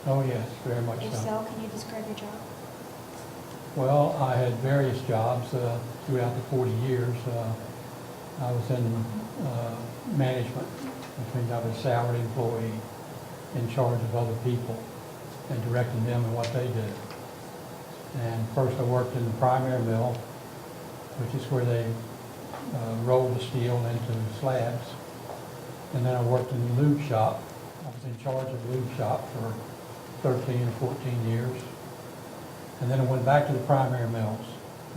Oh, yes, very much If so. so, can you describe your job? Well, I had various jobs throughout the 40 years. I was in management, which means I was a salaried employee in charge of other people and directing them in what they did. And first I worked in the primary mill, which is where they rolled the steel into slabs. And then I worked in the lube shop. I was in charge of the lube shop for 13 or 14 years. And then I went back to the primary mills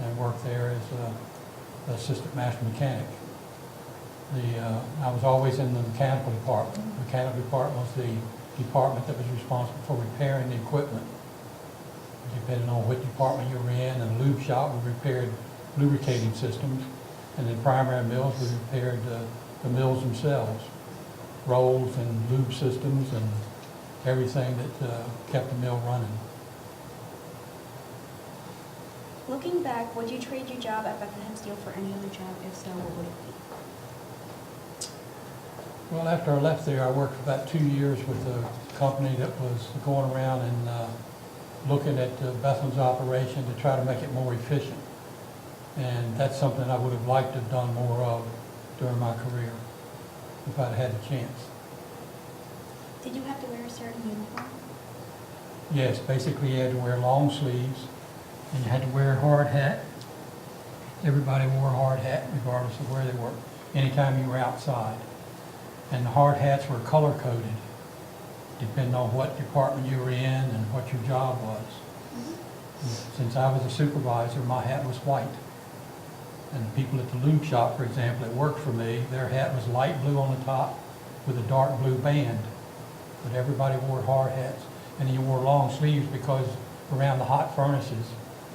and worked there as an assistant master mechanic. I was always in the mechanical department. The mechanical department was the department that was responsible for repairing the equipment. Depending on what department you were in, and the lube shop, we repaired lubricating systems, and in primary mills, we repaired the mills themselves, rolls and lube systems and everything that kept the mill running. Looking back, would you trade your job at Bethlehem Steel for any other job? If so, what would it be? Well, after I left there, I worked for about 2 years with a company that was going around and looking at Bethlehem's operation to try to make it more efficient. And that's something I would have liked to have done more of during my career, if I'd had the chance. Did you have to wear a certain uniform? Yes, basically you had to wear long sleeves, and you had to wear a hard hat. Everybody wore a hard hat regardless of where they were, anytime you were outside. And the hard hats were color-coded, depending on what department you were in and what your job was. Since I was a supervisor, my hat was white. And the people at the lube shop, for example, that worked for me, their hat was light blue on the top with a dark blue band. But everybody wore hard hats. And you wore long sleeves because around the hot furnaces,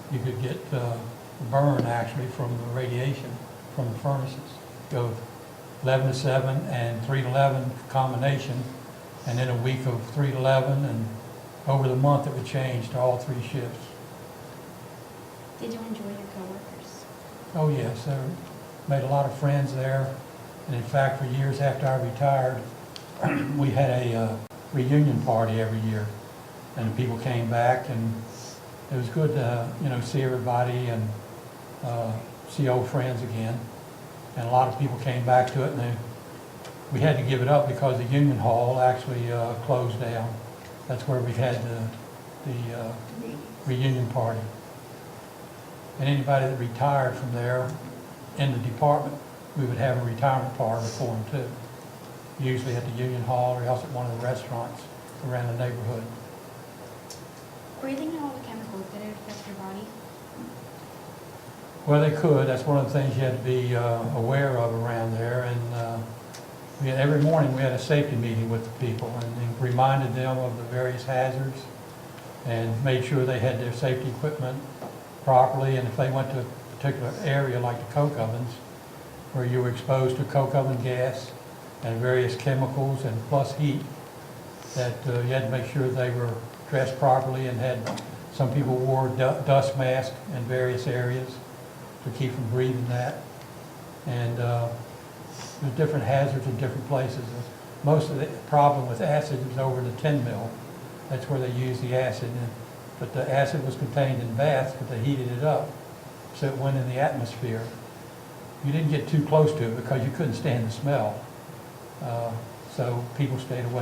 you could get burn actually from the radiation from the furnaces. Go 11 to 7 and 3 to 11 combination, and then a week of 3 to 11, and over the month it would change to all 3 shifts. Did you enjoy your coworkers? Oh yes, I made a lot of friends there, and in fact for years after I retired, we had a reunion party every year, and the people came back, and it was good to see everybody and see old friends again. And a lot of people came back to it, and we had to give it up because the Union Hall actually closed down. That's where we had the reunion party. And anybody that retired from there in the department, we would have a retirement party for them too. Usually at the Union Hall or else at one of the restaurants around the neighborhood. Breathing in all the chemicals, did it affect your body? Well, they could. That's one of the things you had to be aware of around there. And every morning we had a safety meeting with the people and reminded them of the various hazards and made sure they had their safety equipment properly. And if they went to a particular area like the coke ovens, where you were exposed to coke oven gas and various chemicals and plus heat, that you had to make sure they were dressed properly and had, some people wore dust masks in various areas to keep from breathing that. And there's different hazards in different places. Most of the problem with acid was over the tin mill. That's where they used the acid. But the acid was contained in baths, but they heated it up, so it went in the atmosphere. You didn't get too close to it because you couldn't stand the smell. So people stayed away.